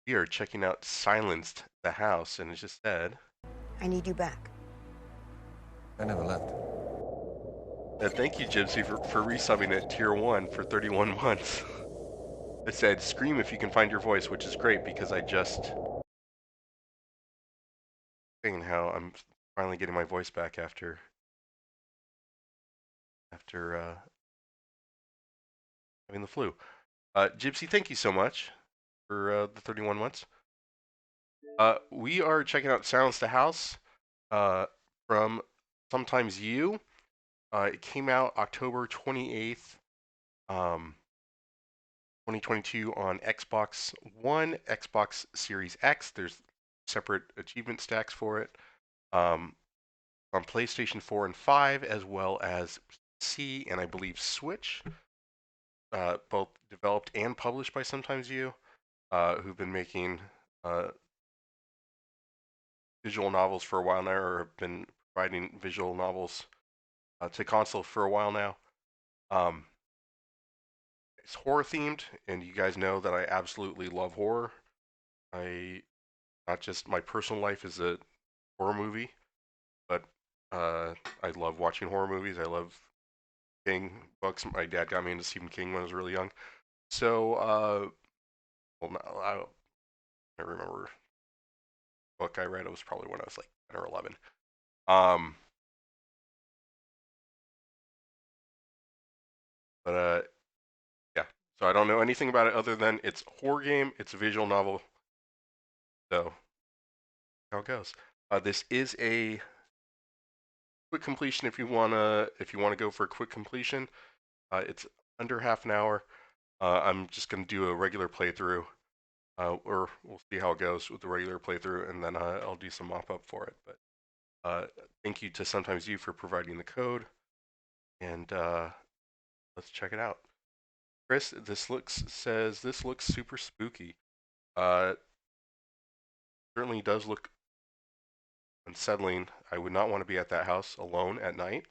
We are checking out Silenced the House, and it just said, I need you back. I never left. thank you, Gypsy, for resubbing at Tier 1 for 31 months. It said, scream if you can find your voice, which is great because I just saying how I'm finally getting my voice back after having the flu. Gypsy, thank you so much for the 31 months. We are checking out Silence the House from Sometimes You. It came out October 28th, 2022 on Xbox One, Xbox Series X. There's separate achievement stacks for it. On PlayStation 4 and 5, as well as PC and I believe Switch, both developed and published by Sometimes You, who've been making visual novels for a while now, or have been providing visual novels to console for a while now. It's horror themed, and you guys know that I absolutely love horror. I Not just my personal life is a horror movie, but I love watching horror movies. I love King books. My dad got me into Stephen King when I was really young. So, well, no, I remember the book I read. It was probably when I was like 10 or 11. Um, but yeah. So I don't know anything about it other than it's a horror game. It's a visual novel. So how it goes. This is a quick completion if you wanna go for a quick completion. It's under half an hour. I'm just gonna do a regular playthrough, or we'll see how it goes with the regular playthrough, and then I'll do some mop up for it. But thank you to Sometimes You for providing the code, and let's check it out. Chris, this looks super spooky. Uh, Certainly does look unsettling. I would not want to be at that house alone at night.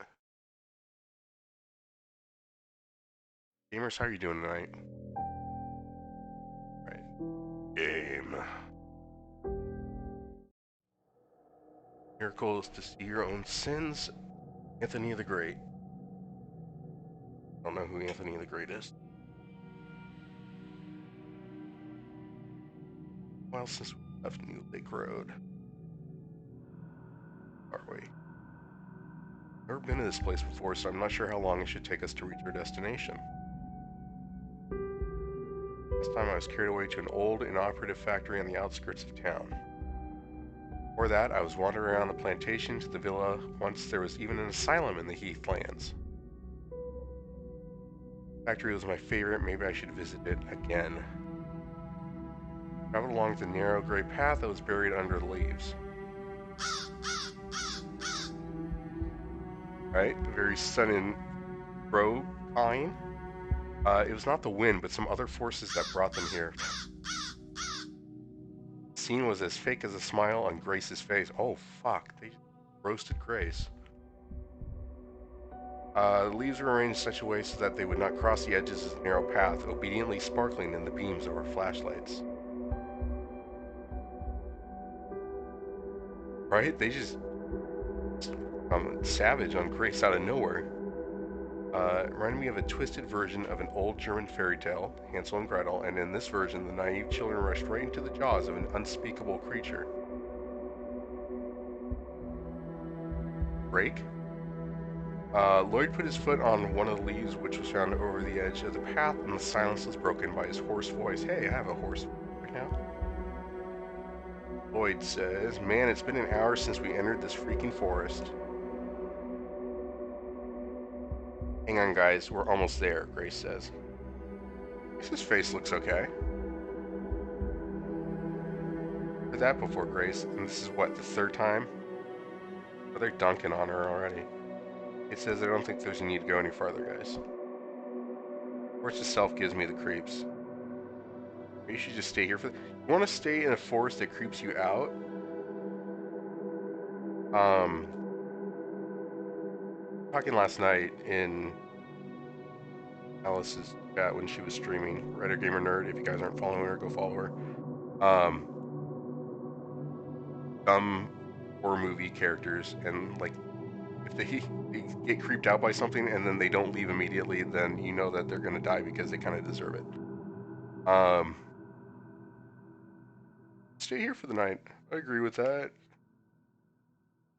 Gamers, how are you doing tonight? Right. Game. Miracle is to see your own sins. Anthony the Great. I don't know who Anthony the Great is. Well, since we left New Lake Road. Are we? Never been to this place before, so I'm not sure how long it should take us to reach our destination. This time I was carried away to an old inoperative factory on the outskirts of town. Before that, I was wandering around the plantation to the villa. Once there was even an asylum in the Heathlands. The factory was my favorite. Maybe I should visit it again. Traveled along the narrow gray path that was buried under the leaves. Right? A very sudden crow cawing. It was not the wind, but some other forces that brought them here. The scene was as fake as a smile on Grace's face. Oh, fuck. They roasted Grace. The leaves were arranged in such a way so that they would not cross the edges of the narrow path, obediently sparkling in the beams of our flashlights. Right? They just savage on Grace out of nowhere. Reminded me of a twisted version of an old German fairy tale, Hansel and Gretel, and in this version, the naive children rushed right into the jaws of an unspeakable creature. Break? Lloyd put his foot on one of the leaves which was found over the edge of the path, and the silence was broken by his hoarse voice. Hey, I have a hoarse voice right now. Lloyd says, man, it's been an hour since we entered this freaking forest. Hang on, guys, we're almost there, Grace says. Grace's face looks okay. Heard that before, Grace, and this is what, the third time? Oh, they're dunking on her already. It says I don't think there's a need to go any farther, guys. Forest itself gives me the creeps. Maybe you should just stay here for. You want to stay in a forest that creeps you out? Talking last night in Alice's chat when she was streaming. Writer Gamer Nerd. If you guys aren't following her, go follow her. Um, some horror movie characters, and like if they get creeped out by something and then they don't leave immediately, then you know that they're gonna die because they kind of deserve it. Stay here for the night. I agree with that.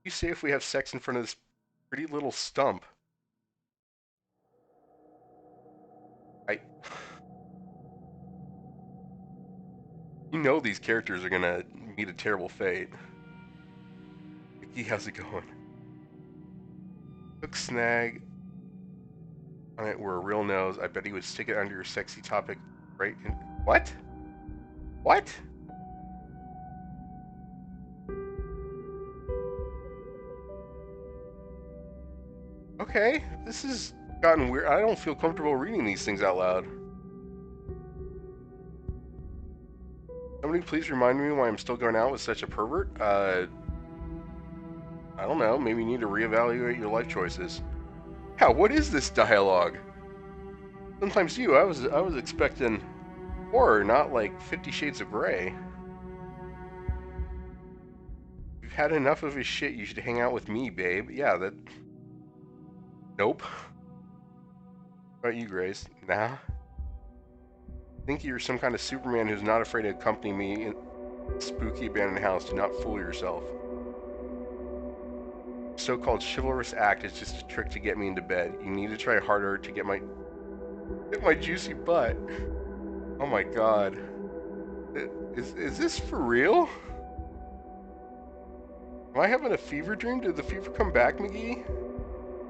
You say if we have sex in front of this pretty little stump. I You know these characters are gonna meet a terrible fate. Vicky, how's it going? Hook snag on it were a real nose. I bet he would stick it under your sexy topic right in. What? What? Okay, this has gotten weird. I don't feel comfortable reading these things out loud. Somebody please remind me why I'm still going out with such a pervert? I don't know. Maybe you need to reevaluate your life choices. Yeah, what is this dialogue? Sometimes I was expecting horror, not like 50 Shades of Grey. You've had enough of his shit. You should hang out with me, babe. Yeah, that. Nope. What about you, Grace? Nah. Think you're some kind of Superman who's not afraid to accompany me in a spooky abandoned house. Do not fool yourself. So-called chivalrous act is just a trick to get me into bed. You need to try harder to get my juicy butt. Oh my god. Is this for real? Am I having a fever dream? Did the fever come back, McGee?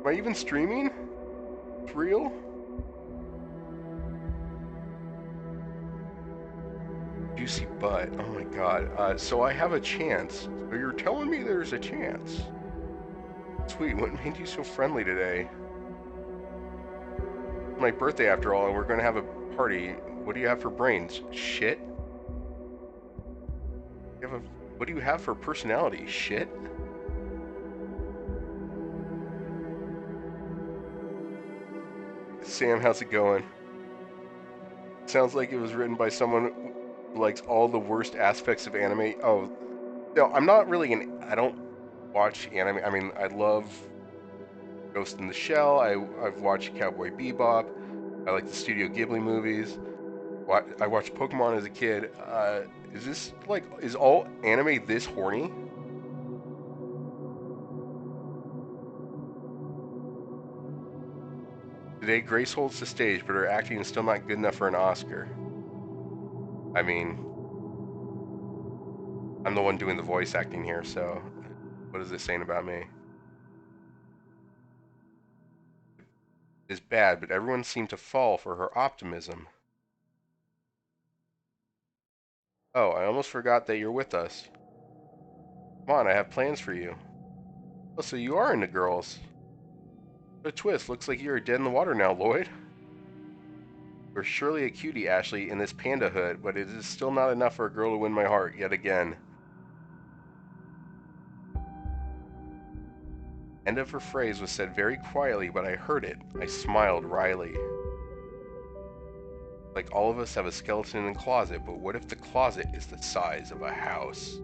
Am I even streaming? It's real? Juicy butt. Oh my god. So I have a chance. So you're telling me there's a chance? Sweet, what made you so friendly today? It's my birthday after all, and we're gonna have a party. What do you have for brains? Shit? What do you have for personality? Shit? Sam, how's it going? Sounds like it was written by someone who likes all the worst aspects of anime. Oh, no, I'm not really I don't watch anime. I mean, I love Ghost in the Shell. I've watched Cowboy Bebop. I like the Studio Ghibli movies. I watched Pokemon as a kid. Is all anime this horny? Today, Grace holds the stage, but her acting is still not good enough for an Oscar. I mean, I'm the one doing the voice acting here, so what is this saying about me? It is bad, but everyone seemed to fall for her optimism. Oh, I almost forgot that you're with us. Come on, I have plans for you. Oh, so you are into girls. What a twist. Looks like you're dead in the water now, Lloyd. You're surely a cutie, Ashley, in this panda hood, but it is still not enough for a girl to win my heart yet again. End of her phrase was said very quietly, but I heard it. I smiled wryly. Like all of us have a skeleton in the closet, but what if the closet is the size of a house?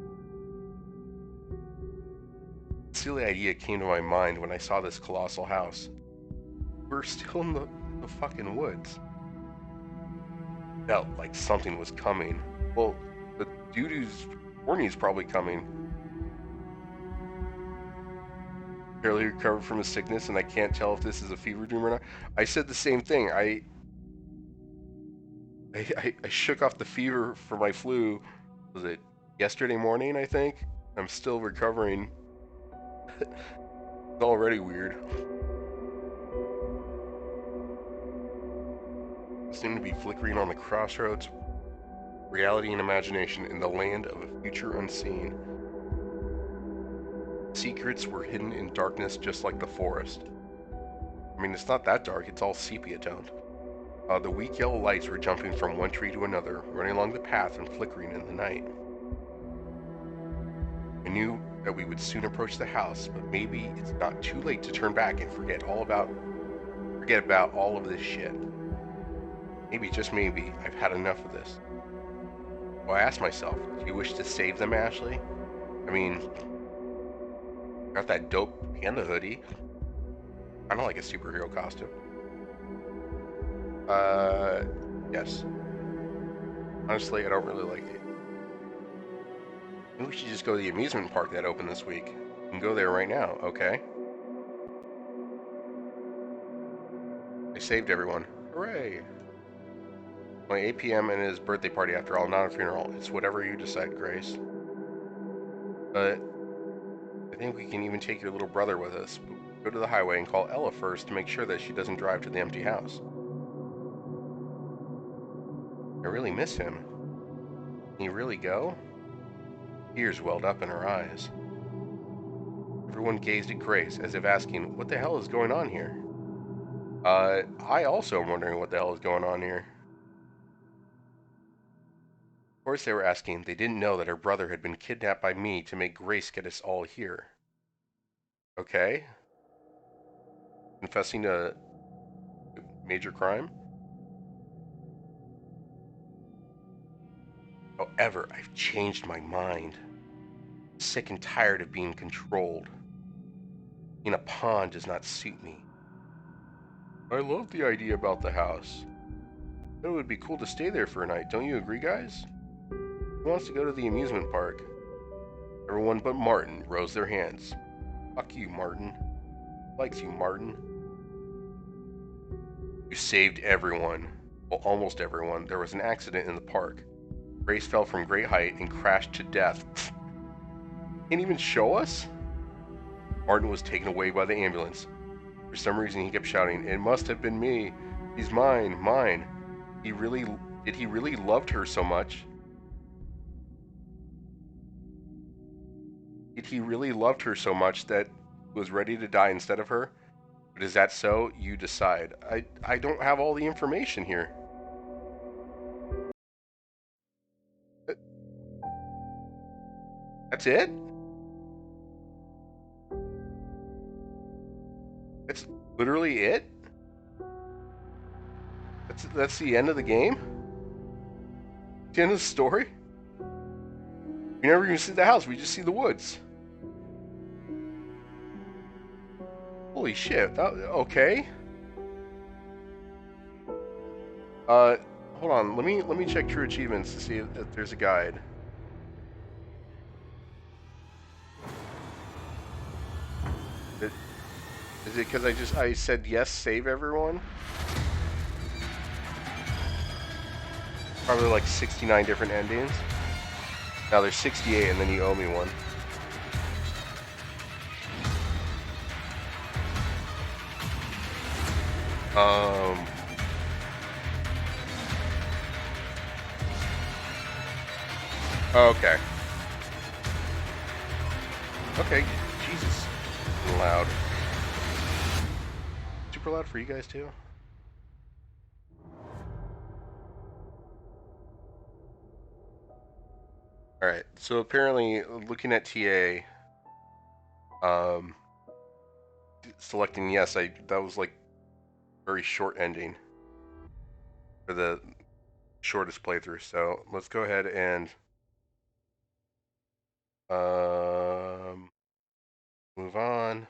A silly idea came to my mind when I saw this colossal house. We're still in the fucking woods. Felt like something was coming. Well, the dude who's horny's probably coming. Barely recovered from a sickness, and I can't tell if this is a fever dream or not. I said the same thing. I shook off the fever for my flu. Was it yesterday morning, I think? I'm still recovering. It's already weird. I seem to be flickering on the crossroads, reality and imagination in the land of a future unseen. Secrets were hidden in darkness just like the forest. I mean, it's not that dark, it's all sepia toned. The weak yellow lights were jumping from one tree to another, running along the path and flickering in the night. I knew that we would soon approach the house, but maybe it's not too late to turn back and forget about all of this shit. Maybe, just maybe, I've had enough of this. Well, I asked myself, do you wish to save them, Ashley? I mean, got that dope panda hoodie. Kind of like a superhero costume. Yes. Honestly, I don't really like it. Maybe we should just go to the amusement park that opened this week. We can go there right now, okay? I saved everyone. Hooray! Only 8 p.m. and his birthday party after all, not a funeral. It's whatever you decide, Grace. But I think we can even take your little brother with us. Go to the highway and call Ella first to make sure that she doesn't drive to the empty house. I really miss him. Can he really go? Tears welled up in her eyes. Everyone gazed at Grace as if asking, what the hell is going on here? I also am wondering what the hell is going on here. Of course they were asking. They didn't know that her brother had been kidnapped by me to make Grace get us all here. Okay? Confessing a major crime? However, I've changed my mind. Sick and tired of being controlled. Being a pawn does not suit me. I love the idea about the house. It would be cool to stay there for a night, don't you agree, guys? Who wants to go to the amusement park? Everyone but Martin rose their hands. Fuck you, Martin. Likes you, Martin. You saved everyone. Well, almost everyone. There was an accident in the park. Grace fell from great height and crashed to death. Can't even show us? Martin was taken away by the ambulance. For some reason, he kept shouting, "It must have been me. He's mine, mine." Did he really loved her so much? Did he really loved her so much that he was ready to die instead of her? But is that so? You decide. I don't have all the information here. That's it? That's literally it? That's the end of the game? The end of the story? We never even see the house, we just see the woods. Holy shit, okay. Hold on, let me check true achievements to see if there's a guide. Is it because I said yes, save everyone? Probably like 69 different endings. Now there's 68 and then you owe me one. Okay. Okay, Jesus. Loud. Super loud for you guys too? Alright, so apparently looking at TA, selecting yes, that was like very short ending for the shortest playthrough. So let's go ahead and move on.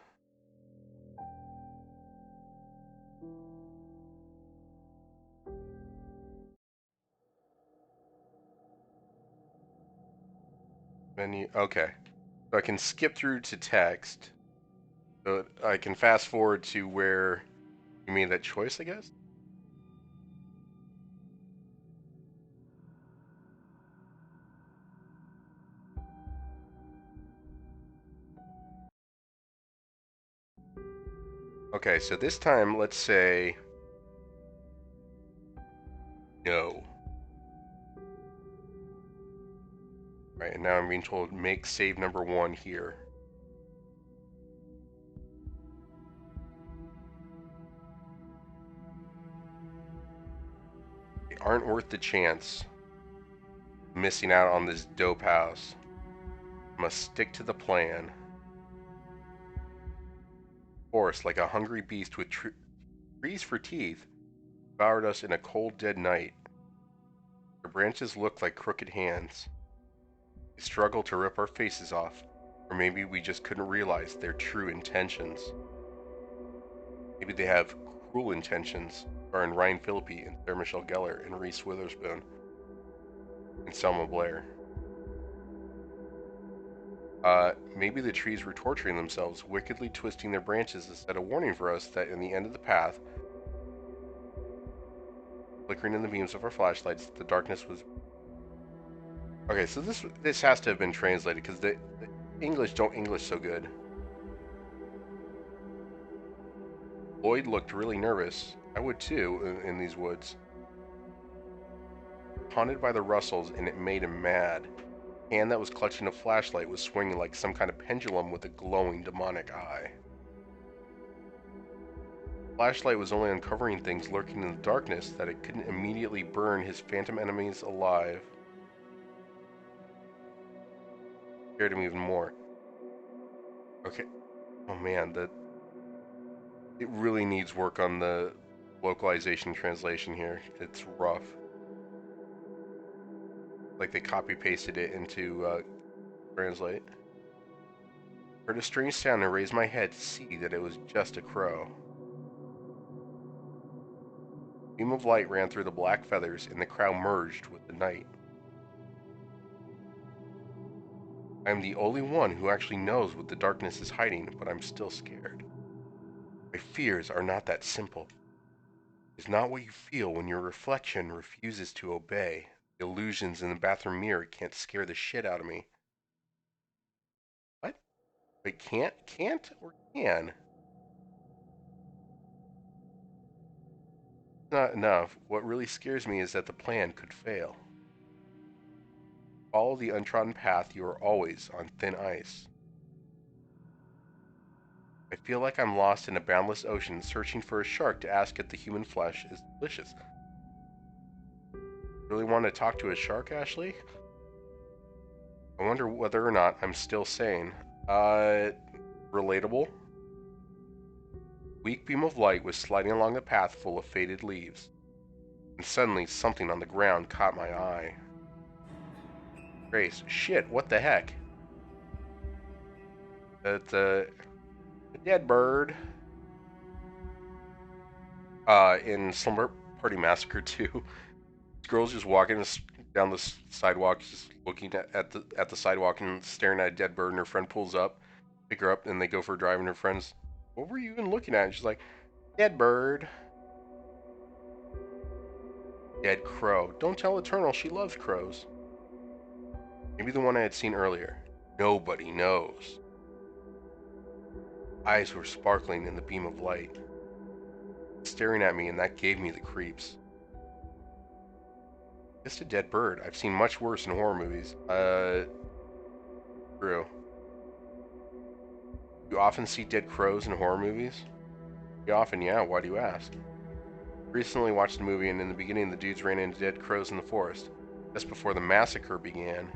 Menu. Okay, so I can skip through to text. So I can fast forward to where you made that choice, I guess. Okay, so this time let's say no. Right, and now I'm being told make save number 1 here. They aren't worth the chance. Missing out on this dope house. Must stick to the plan. Force, like a hungry beast with trees for teeth, devoured us in a cold, dead night. Their branches look like crooked hands. They struggle to rip our faces off, or maybe we just couldn't realize their true intentions. Maybe they have cruel intentions, starring Ryan Phillippe and Sarah Michelle Gellar and Reese Witherspoon and Selma Blair. Maybe the trees were torturing themselves, wickedly twisting their branches as a warning for us that in the end of the path, flickering in the beams of our flashlights, the darkness was. Okay, so this has to have been translated because the English don't English so good. Lloyd looked really nervous. I would too in these woods. Haunted by the rustles, and it made him mad. The hand that was clutching a flashlight was swinging like some kind of pendulum with a glowing demonic eye. The flashlight was only uncovering things lurking in the darkness that it couldn't immediately burn his phantom enemies alive. Scared him even more. Okay. Oh man, it really needs work on the localization translation here. It's rough. Like they copy pasted it into translate. Heard a strange sound and raised my head to see that it was just a crow. A beam of light ran through the black feathers, and the crow merged with the night. I am the only one who actually knows what the darkness is hiding, but I'm still scared. My fears are not that simple. It's not what you feel when your reflection refuses to obey. The illusions in the bathroom mirror can't scare the shit out of me. What? Wait, can't? Can't or can? Not enough. What really scares me is that the plan could fail. Follow the untrodden path, you are always on thin ice. I feel like I'm lost in a boundless ocean, searching for a shark to ask if the human flesh is delicious. Really want to talk to a shark, Ashley? I wonder whether or not I'm still sane. Relatable? Weak beam of light was sliding along the path full of faded leaves, and suddenly something on the ground caught my eye. Grace, shit, what the heck? It's a dead bird. In Slumber Party Massacre 2, this girl's just walking down the sidewalk, just looking at the sidewalk and staring at a dead bird, and her friend pulls up, pick her up, and they go for a drive, and her friend's, what were you even looking at? And she's like, dead bird. Dead crow. Don't tell Eternal she loves crows. Maybe the one I had seen earlier. Nobody knows. Eyes were sparkling in the beam of light, staring at me, and that gave me the creeps. Just a dead bird. I've seen much worse in horror movies. True. You often see dead crows in horror movies? Pretty often, yeah. Why do you ask? Recently watched a movie, and in the beginning, the dudes ran into dead crows in the forest. Just before the massacre began,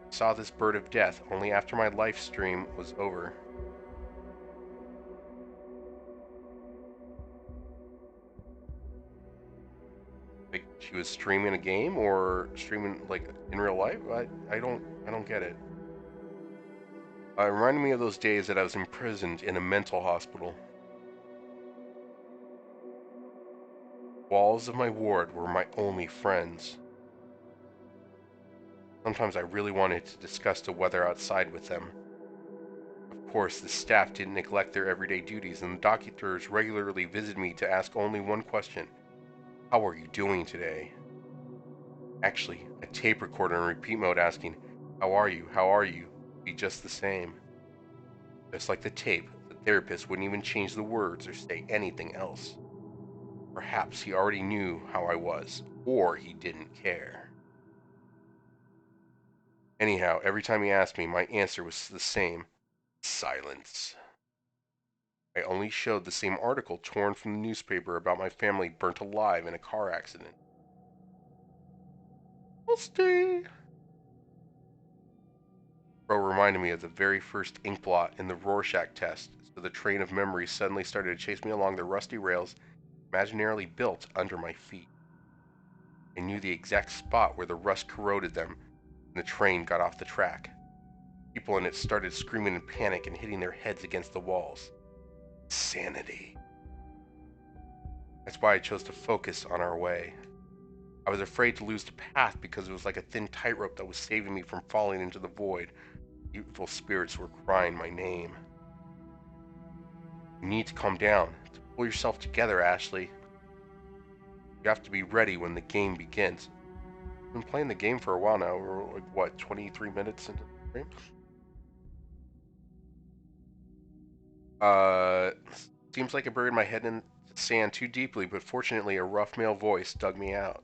I saw this bird of death only after my live stream was over. Like she was streaming a game or streaming like in real life? I don't get it. It reminded me of those days that I was imprisoned in a mental hospital. Walls of my ward were my only friends. Sometimes I really wanted to discuss the weather outside with them. Of course, the staff didn't neglect their everyday duties, and the doctors regularly visited me to ask only one question: how are you doing today? Actually, a tape recorder in repeat mode asking, how are you? How are you? Would be just the same. Just like the tape, the therapist wouldn't even change the words or say anything else. Perhaps he already knew how I was, or he didn't care. Anyhow, every time he asked me, my answer was the same: silence. I only showed the same article torn from the newspaper about my family burnt alive in a car accident. Rusty! Bro reminded me of the very first ink blot in the Rorschach test, so the train of memories suddenly started to chase me along the rusty rails imaginarily built under my feet. I knew the exact spot where the rust corroded them and the train got off the track. People in it started screaming in panic and hitting their heads against the walls. Insanity. That's why I chose to focus on our way. I was afraid to lose the path because it was like a thin tightrope that was saving me from falling into the void. Evil spirits were crying my name. You need to calm down. To pull yourself together, Ashley. You have to be ready when the game begins. I've been playing the game for a while now. We're like, what, 23 minutes into the game? Seems like I buried my head in the sand too deeply, but fortunately a rough male voice dug me out.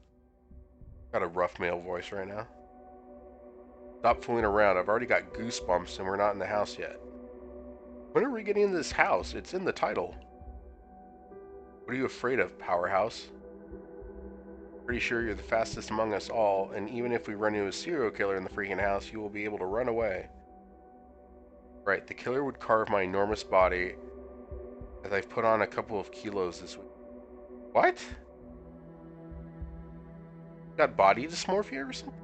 Got a rough male voice right now. Stop fooling around. I've already got goosebumps and we're not in the house yet. When are we getting into this house? It's in the title. What are you afraid of, Powerhouse? Pretty sure you're the fastest among us all, and even if we run into a serial killer in the freaking house, you will be able to run away. Right, the killer would carve my enormous body as I've put on a couple of kilos this week. What? Got body dysmorphia or something?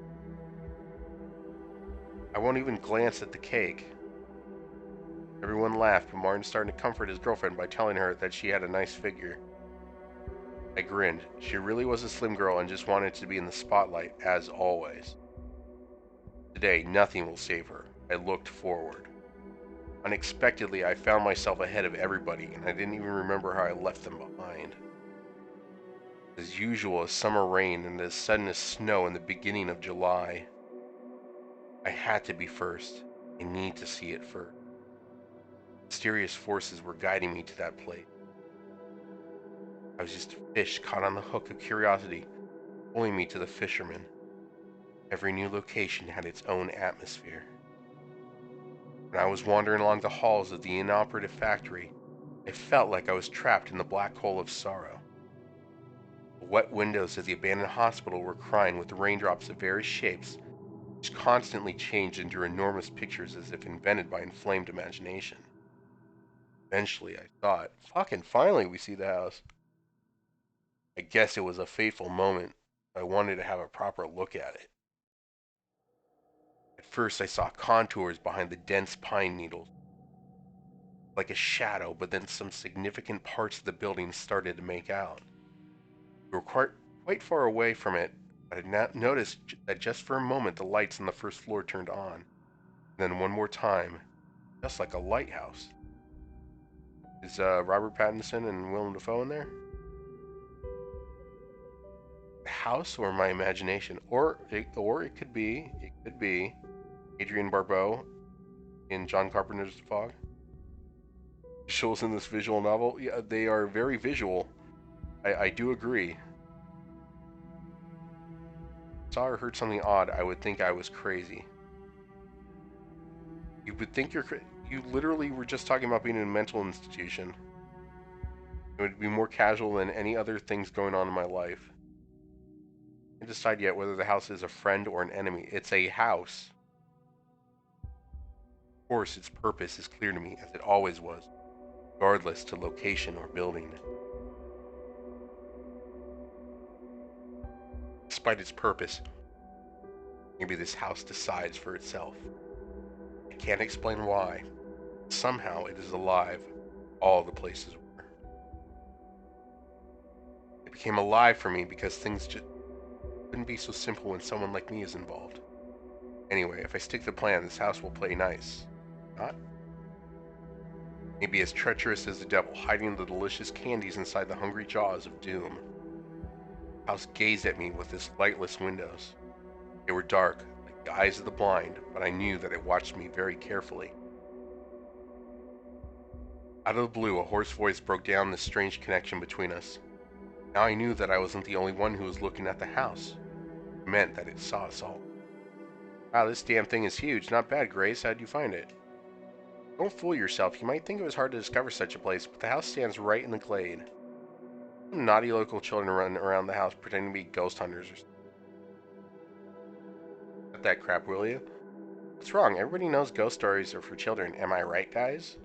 I won't even glance at the cake. Everyone laughed, but Martin started to comfort his girlfriend by telling her that she had a nice figure. I grinned. She really was a slim girl and just wanted to be in the spotlight, as always. Today, nothing will save her. I looked forward. Unexpectedly, I found myself ahead of everybody, and I didn't even remember how I left them behind. As usual, as summer rain and as sudden as snow in the beginning of July. I had to be first. I need to see it first. Mysterious forces were guiding me to that place. I was just a fish caught on the hook of curiosity, pulling me to the fisherman. Every new location had its own atmosphere. When I was wandering along the halls of the inoperative factory, I felt like I was trapped in the black hole of sorrow. The wet windows of the abandoned hospital were crying with raindrops of various shapes, which constantly changed into enormous pictures as if invented by inflamed imagination. Eventually, I thought, fucking finally we see the house. I guess it was a fateful moment. I wanted to have a proper look at it. At first, I saw contours behind the dense pine needles, like a shadow, but then some significant parts of the building started to make out. We were quite far away from it, but I noticed that just for a moment the lights on the first floor turned on. And then one more time, just like a lighthouse. Is Robert Pattinson and Willem Dafoe in there? The house or my imagination? Or it could be Adrienne Barbeau in John Carpenter's The Fog. Visuals in this visual novel, yeah, they are very visual. I do agree. Saw or heard something odd, I would think I was crazy. You would think you literally were just talking about being in a mental institution. It would be more casual than any other things going on in my life. I can't decide yet whether the house is a friend or an enemy. It's a house. Of course, its purpose is clear to me, as it always was, regardless to location or building. Despite its purpose, maybe this house decides for itself. I can't explain why. Somehow it is alive. All the places were. It became alive for me because things just couldn't be so simple when someone like me is involved. Anyway, if I stick to the plan, this house will play nice. Not? Maybe as treacherous as the devil, hiding the delicious candies inside the hungry jaws of doom. The house gazed at me with its lightless windows. They were dark, like the eyes of the blind, but I knew that it watched me very carefully. Out of the blue, a hoarse voice broke down this strange connection between us. Now I knew that I wasn't the only one who was looking at the house. It meant that it saw us all. Wow, this damn thing is huge. Not bad, Grace. How'd you find it? Don't fool yourself. You might think it was hard to discover such a place, but the house stands right in the glade. Some naughty local children run around the house pretending to be ghost hunters or something. Cut that crap, will you? What's wrong? Everybody knows ghost stories are for children. Am I right, guys?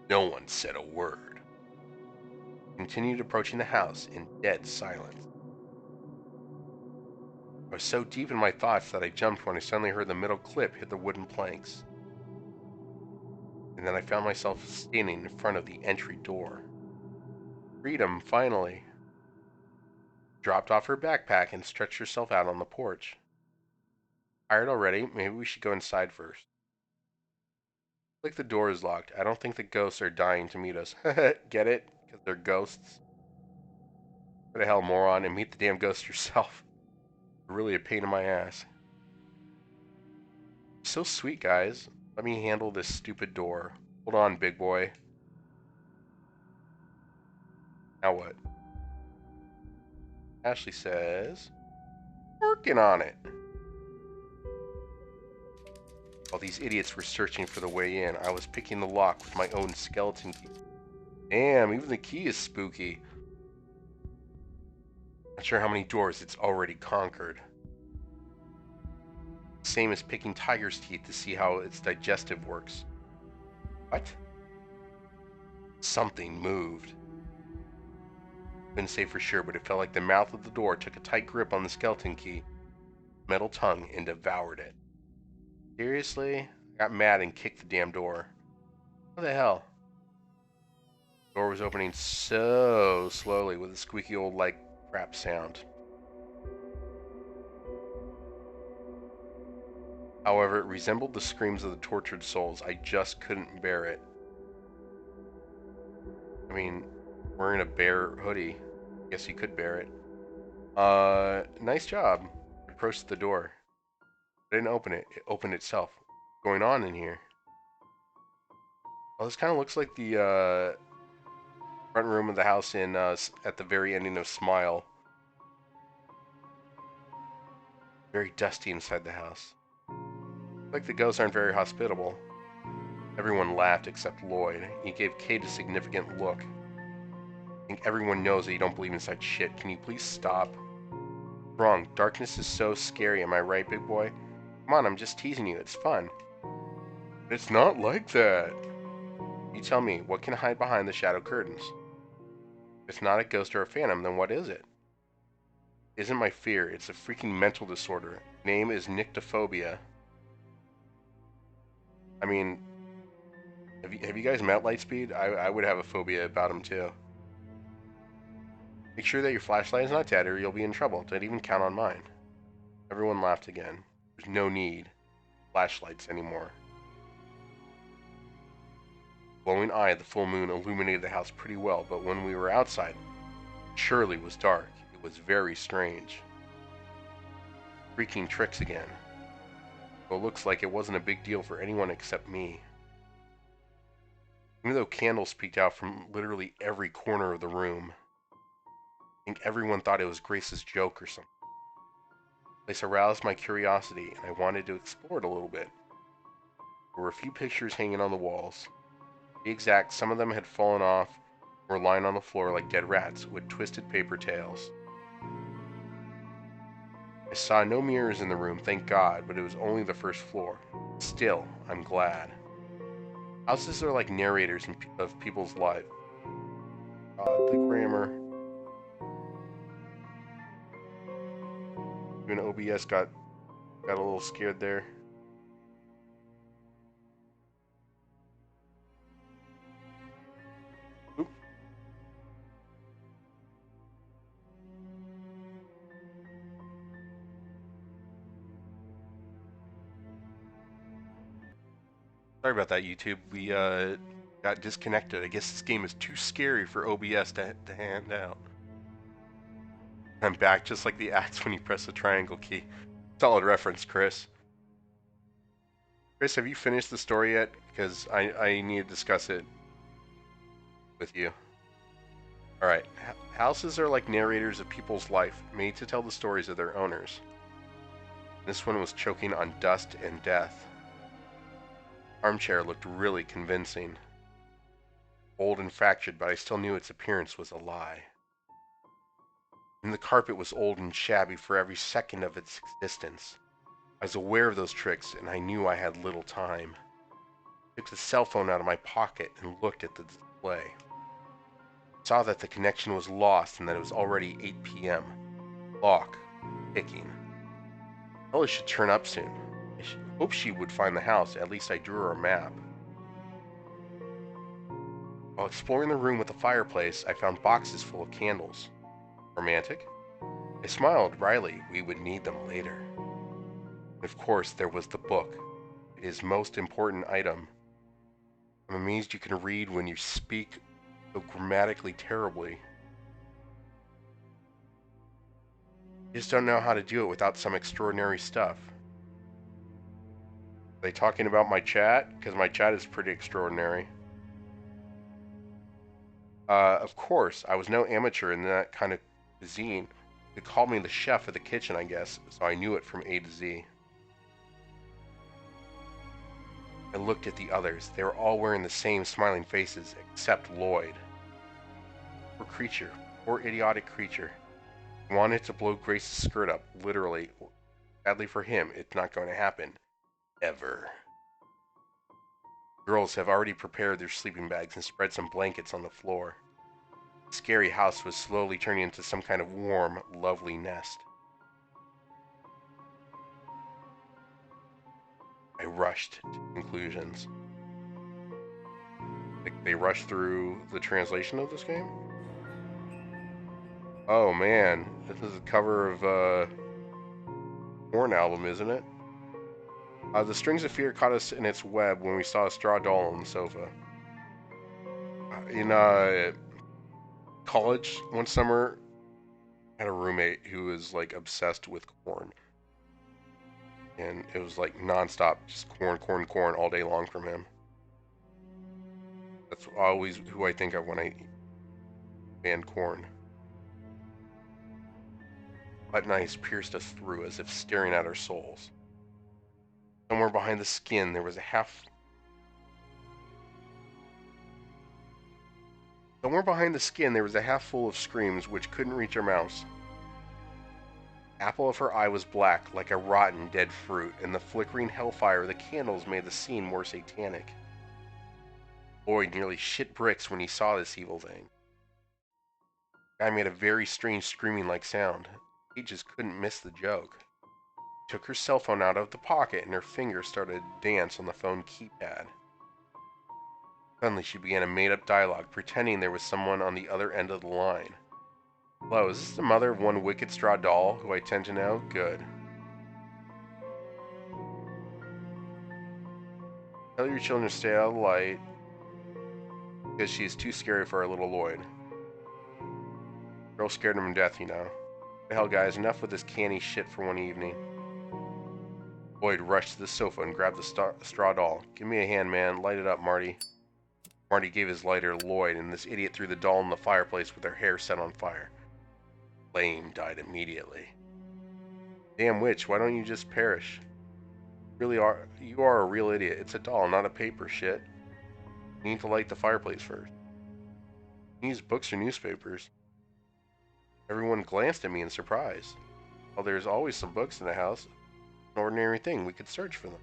No one said a word. Continued approaching the house in dead silence. I was so deep in my thoughts that I jumped when I suddenly heard the metal clip hit the wooden planks. And then I found myself standing in front of the entry door. Freedom, finally. Dropped off her backpack and stretched herself out on the porch. Tired already? Maybe we should go inside first. Like the door is locked. I don't think the ghosts are dying to meet us. Get it? Because they're ghosts? What the hell, moron, and meet the damn ghost yourself. You're really a pain in my ass. So sweet, guys. Let me handle this stupid door. Hold on, big boy. Now what? Ashley says, working on it. While these idiots were searching for the way in, I was picking the lock with my own skeleton key. Damn, even the key is spooky. Not sure how many doors it's already conquered. Same as picking tiger's teeth to see how its digestive works. What? Something moved. Couldn't say for sure, but it felt like the mouth of the door took a tight grip on the skeleton key, metal tongue, and devoured it. Seriously? I got mad and kicked the damn door. What the hell? The door was opening so slowly with a squeaky old like crap sound. However, it resembled the screams of the tortured souls. I just couldn't bear it. I mean, wearing a bear hoodie. Guess you could bear it. Nice job. I approached the door. I didn't open it. It opened itself. What's going on in here? Well, this kind of looks like the front room of the house in at the very ending of Smile. Very dusty inside the house. Like the ghosts aren't very hospitable. Everyone laughed except Lloyd. He gave Kate a significant look. I think everyone knows that you don't believe in such shit. Can you please stop? Wrong. Darkness is so scary, am I right, big boy? Come on, I'm just teasing you. It's fun. It's not like that. You tell me, what can hide behind the shadow curtains? If it's not a ghost or a phantom, then what is it? It isn't my fear. It's a freaking mental disorder. Name is nyctophobia. I mean, have you guys met Lightspeed? I would have a phobia about him too. Make sure that your flashlight is not dead or you'll be in trouble. Don't even count on mine. Everyone laughed again. There's no need for flashlights anymore. Glowing eye of the full moon illuminated the house pretty well, but when we were outside, it surely was dark. It was very strange. Freaking tricks again. Though it looks like it wasn't a big deal for anyone except me. Even though candles peeked out from literally every corner of the room. I think everyone thought it was Grace's joke or something. This aroused my curiosity, and I wanted to explore it a little bit. There were a few pictures hanging on the walls. To be exact, some of them had fallen off or were lying on the floor like dead rats with twisted paper tails. I saw no mirrors in the room, thank God, but it was only the first floor. Still, I'm glad. Houses are like narrators of people's lives. God, the grammar. Even OBS got a little scared there. Oop. Sorry about that, YouTube. We got disconnected. I guess this game is too scary for OBS to hand out. I'm back just like the ads when you press the triangle key. Solid reference, Chris. Chris, have you finished the story yet? Because I need to discuss it with you. Alright, houses are like narrators of people's life, made to tell the stories of their owners. This one was choking on dust and death. Armchair looked really convincing. Old and fractured, but I still knew its appearance was a lie. And the carpet was old and shabby for every second of its existence. I was aware of those tricks, and I knew I had little time. I took the cell phone out of my pocket and looked at the display. I saw that the connection was lost and that it was already 8 p.m. Clock ticking. Ella should turn up soon. I hope she would find the house. At least I drew her a map. While exploring the room with the fireplace, I found boxes full of candles. Romantic? I smiled wryly. We would need them later. And of course, there was the book. His most important item. I'm amazed you can read when you speak so grammatically terribly. You just don't know how to do it without some extraordinary stuff. Are they talking about my chat? Because my chat is pretty extraordinary. Of course, I was no amateur in that kind of cuisine. They called me the chef of the kitchen, I guess, so I knew it from A to Z. I looked at the others. They were all wearing the same smiling faces, except Lloyd. Poor creature. Poor idiotic creature. He wanted to blow Grace's skirt up, literally. Sadly for him, it's not going to happen. Ever. Girls have already prepared their sleeping bags and spread some blankets on the floor. The scary house was slowly turning into some kind of warm, lovely nest. I rushed to conclusions. Like they rushed through the translation of this game? Oh man, this is a cover of a Korn album, isn't it? The strings of fear caught us in its web when we saw a straw doll on the sofa. In college, one summer, I had a roommate who was like obsessed with Korn. And it was like nonstop, just Korn, Korn, Korn all day long from him. That's always who I think of when I band Korn. Button eyes pierced us through as if staring at our souls. Somewhere behind the skin there was a half full of screams which couldn't reach our mouths. The apple of her eye was black like a rotten dead fruit, and the flickering hellfire of the candles made the scene more satanic. Lloyd nearly shit bricks when he saw this evil thing. The guy made a very strange screaming-like sound. He just couldn't miss the joke. She took her cell phone out of the pocket and her fingers started to dance on the phone keypad. Suddenly she began a made-up dialogue, pretending there was someone on the other end of the line. Hello, is this the mother of one wicked straw doll who I tend to know? Good. Tell your children to stay out of the light because she is too scary for our little Lloyd. Girl scared him to death, you know. What the hell, guys, enough with this canny shit for one evening. Lloyd rushed to the sofa and grabbed the straw doll. Give me a hand, man. Light it up, Marty. Marty gave his lighter to Lloyd, and this idiot threw the doll in the fireplace with her hair set on fire. Flame died immediately. Damn witch, why don't you just perish? You are a real idiot. It's a doll, not a paper shit. You need to light the fireplace first. You use books or newspapers. Everyone glanced at me in surprise. Well, there's always some books in the house. An ordinary thing. We could search for them.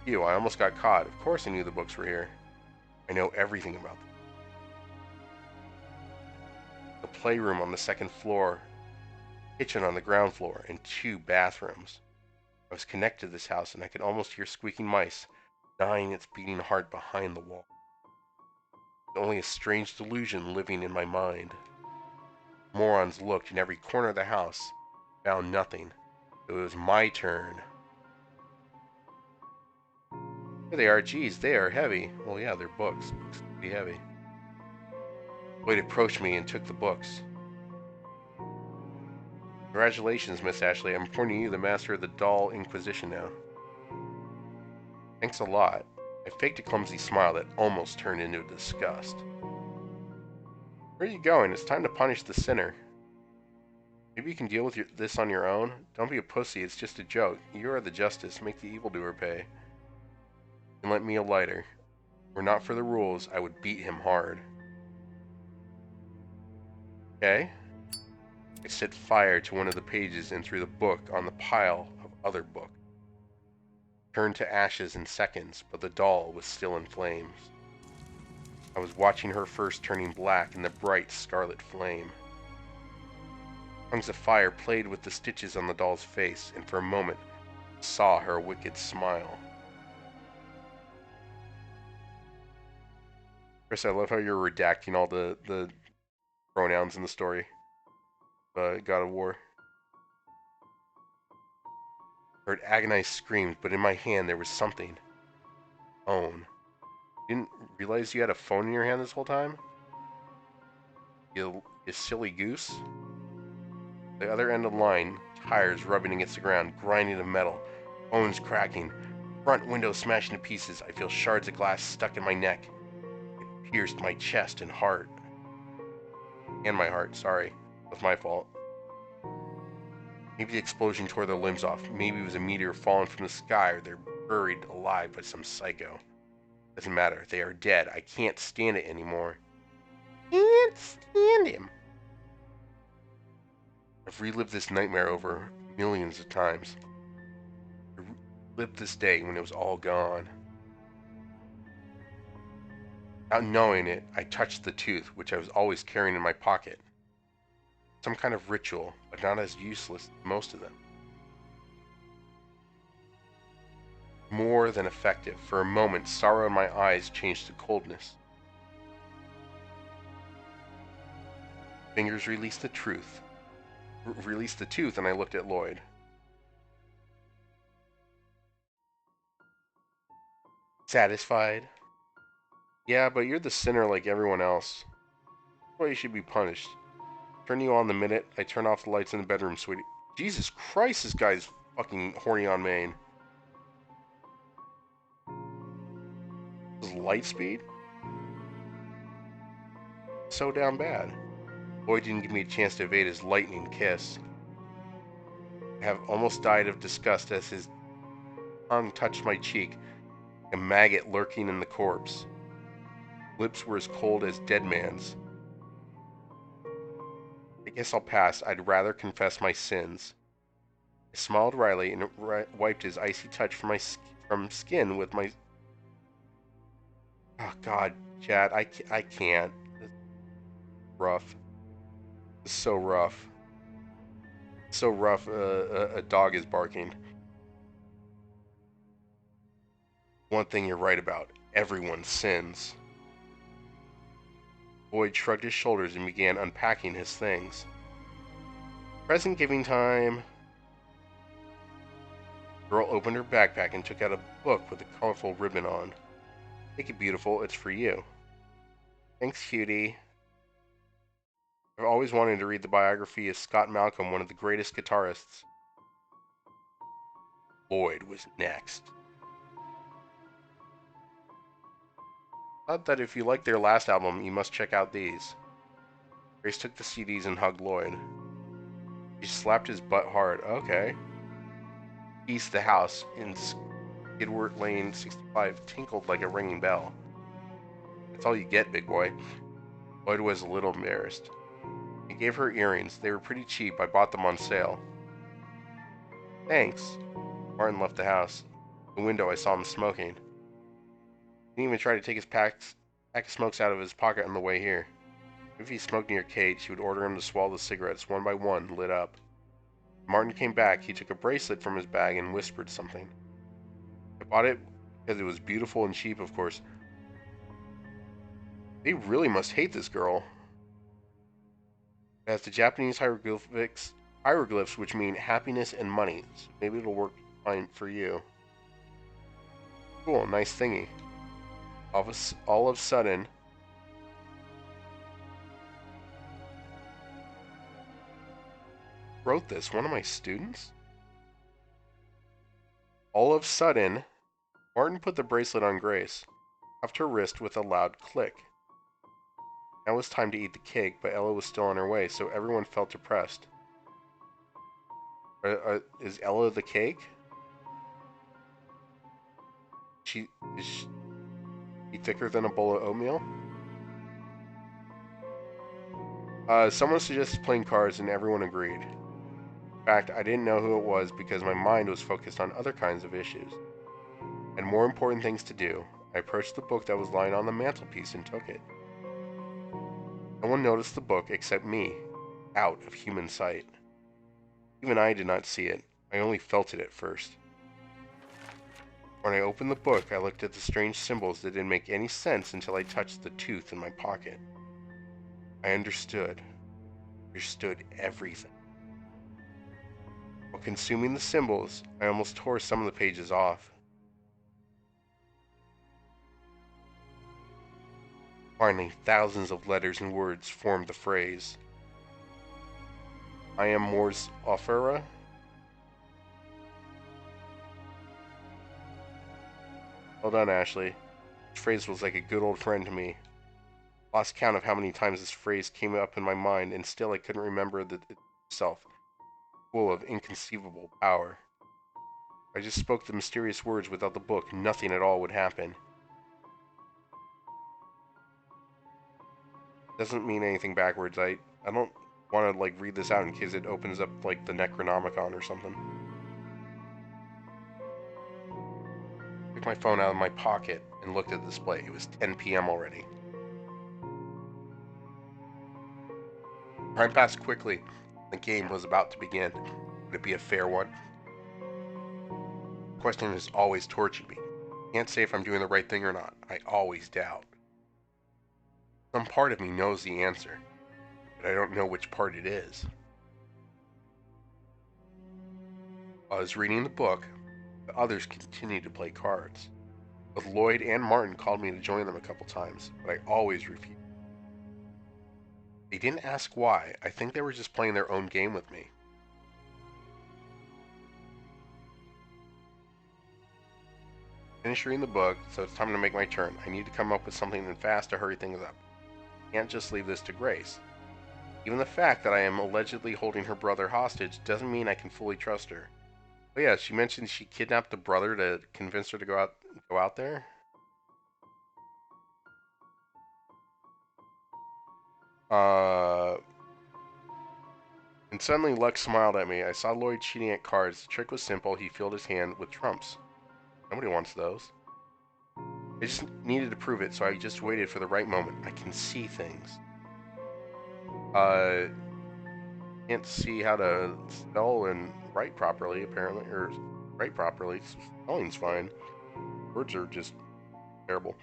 Phew, I almost got caught. Of course I knew the books were here. I know everything about them. The playroom on the second floor, kitchen on the ground floor, and 2 bathrooms. I was connected to this house, and I could almost hear squeaking mice gnawing its beating heart behind the wall. Only a strange delusion living in my mind. Morons looked in every corner of the house, found nothing. So it was my turn. Here they are. Geez, they are heavy. Well, yeah, they're books. Books can be heavy. Lloyd approached me and took the books. Congratulations, Miss Ashley. I'm appointing you the master of the doll inquisition now. Thanks a lot. I faked a clumsy smile that almost turned into disgust. Where are you going? It's time to punish the sinner. Maybe you can deal with this on your own? Don't be a pussy, it's just a joke. You are the justice, make the evildoer pay. And let me a lighter. Were not for the rules, I would beat him hard. Okay? I set fire to one of the pages and threw the book on the pile of other books. Turned to ashes in seconds, but the doll was still in flames. I was watching her first turning black in the bright scarlet flame. Tongues of fire played with the stitches on the doll's face, and for a moment saw her wicked smile. Chris, I love how you're redacting all the pronouns in the story. God of War. I heard agonized screams, but in my hand there was something. Phone. Didn't realize you had a phone in your hand this whole time? You silly goose. The other end of the line, tires rubbing against the ground, grinding the metal, bones cracking, front window smashed to pieces. I feel shards of glass stuck in my neck. It pierced my chest and heart. And my heart, sorry. That's my fault. Maybe the explosion tore their limbs off. Maybe it was a meteor falling from the sky, or they're buried alive by some psycho. Doesn't matter. They are dead. I can't stand it anymore. Can't stand him. I've relived this nightmare over millions of times. I relived this day when it was all gone. Without knowing it, I touched the tooth, which I was always carrying in my pocket. Some kind of ritual, but not as useless as most of them. More than effective. For a moment, sorrow in my eyes changed to coldness. Fingers released the truth. Released the tooth, and I looked at Lloyd. Satisfied? Yeah, but you're the sinner like everyone else. That's why you should be punished. Turn you on the minute I turn off the lights in the bedroom, sweetie. Jesus Christ, this guy's fucking horny on main. This is light speed? So down bad. Lloyd didn't give me a chance to evade his lightning kiss. I have almost died of disgust as his tongue touched my cheek, a maggot lurking in the corpse. Lips were as cold as dead man's. I guess I'll pass. I'd rather confess my sins. I smiled wryly and wiped his icy touch from skin with my... Oh, God, Chad, I can't. This is rough. This is so rough. So rough, a dog is barking. One thing you're right about. Everyone sins. Lloyd shrugged his shoulders and began unpacking his things. Present giving time. The girl opened her backpack and took out a book with a colorful ribbon on. Take it, beautiful. It's for you. Thanks, cutie. I've always wanted to read the biography of Scott Malcolm, one of the greatest guitarists. Lloyd was next. Thought that if you liked their last album, you must check out these. Grace took the CDs and hugged Lloyd. She slapped his butt hard. Okay. East the house in Skidward Lane 65 tinkled like a ringing bell. That's all you get, big boy. Lloyd was a little embarrassed. He gave her earrings. They were pretty cheap. I bought them on sale. Thanks. Martin left the house. In the window, I saw him smoking. He didn't even try to take his pack of smokes out of his pocket on the way here. If he smoked near Kate, she would order him to swallow the cigarettes one by one, lit up. When Martin came back, he took a bracelet from his bag and whispered something. I bought it because it was beautiful and cheap, of course. They really must hate this girl. It has the Japanese hieroglyphs which mean happiness and money, so maybe it'll work fine for you. Cool, nice thingy. All of a sudden, wrote this, one of my students? All of a sudden, Martin put the bracelet on Grace, cuffed her wrist with a loud click. Now it was time to eat the cake, but Ella was still on her way, so everyone felt depressed. Is Ella the cake? Is she thicker than a bowl of oatmeal? Someone suggested playing cards, and everyone agreed. In fact, I didn't know who it was because my mind was focused on other kinds of issues and more important things to do. I approached the book that was lying on the mantelpiece and took it. No one noticed the book except me, out of human sight. Even I did not see it. I only felt it at first. When I opened the book, I looked at the strange symbols that didn't make any sense until I touched the tooth in my pocket. I understood everything. While consuming the symbols, I almost tore some of the pages off. Finally, thousands of letters and words formed the phrase, I am Mors Offera. Well done, Ashley. This phrase was like a good old friend to me. Lost count of how many times this phrase came up in my mind, and still I couldn't remember it itself, full of inconceivable power. If I just spoke the mysterious words without the book, nothing at all would happen. Doesn't mean anything backwards. I don't want to like read this out in case it opens up like the Necronomicon or something. I took my phone out of my pocket and looked at the display. It was 10 p.m. already. Time passed quickly. The game was about to begin. Would it be a fair one? The question has always tortured me. I can't say if I'm doing the right thing or not. I always doubt. Some part of me knows the answer, but I don't know which part it is. While I was reading the book, the others continued to play cards. Both Lloyd and Martin called me to join them a couple times, but I always refused. They didn't ask why. I think they were just playing their own game with me. Finished reading the book, so it's time to make my turn. I need to come up with something fast to hurry things up. I can't just leave this to Grace. Even the fact that I am allegedly holding her brother hostage doesn't mean I can fully trust her. Oh yeah, she mentioned she kidnapped the brother to convince her to go out there. And suddenly Luck smiled at me. I saw Lloyd cheating at cards. The trick was simple. He filled his hand with trumps. Nobody wants those. I just needed to prove it, so I just waited for the right moment. I can see things. Can't see how to spell and write properly, apparently. Or write properly. Spelling's fine. Words are just terrible.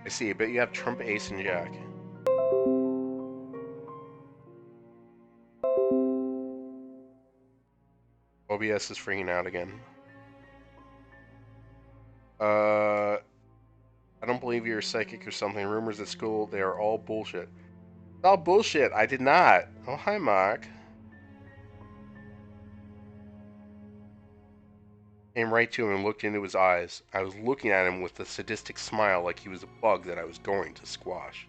I see. I bet you have trump, ace, and jack. OBS is freaking out again. I don't believe you're psychic or something. Rumors at school, they are all bullshit. It's all bullshit. I did not. Oh, hi, Mark. Came right to him and looked into his eyes. I was looking at him with a sadistic smile like he was a bug that I was going to squash.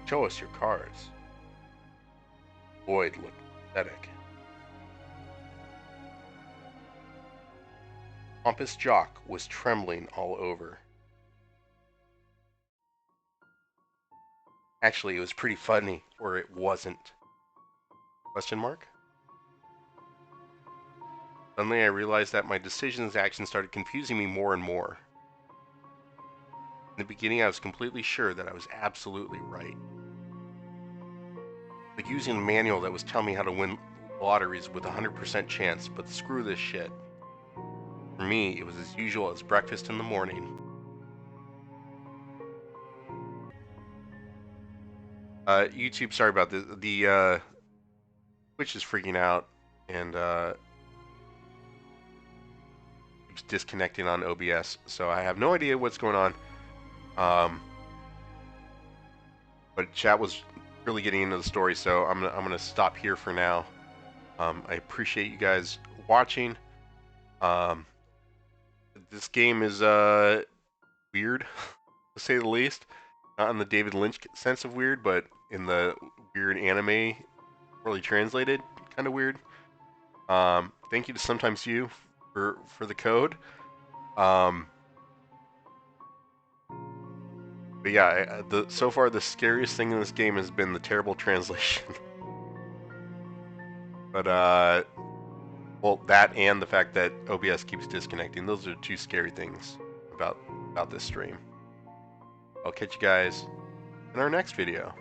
Show us your cards. Lloyd looked pathetic. Pompous Jock was trembling all over. Actually, it was pretty funny, or it wasn't. Question mark? Suddenly I realized that my decisions and actions started confusing me more and more. In the beginning, I was completely sure that I was absolutely right. Like using a manual that was telling me how to win lotteries with a 100% chance, but screw this shit. For me, it was as usual as breakfast in the morning. YouTube, sorry about this. The Twitch is freaking out and keeps disconnecting on OBS, so I have no idea what's going on. But chat was really getting into the story, so I'm gonna stop here for now. I appreciate you guys watching. This game is weird, to say the least. Not in the David Lynch sense of weird, but in the weird anime, really translated, kind of weird. Thank you to Sometimes You for the code. But yeah, so far the scariest thing in this game has been the terrible translation. But well, that and the fact that OBS keeps disconnecting. Those are two scary things about this stream. I'll catch you guys in our next video.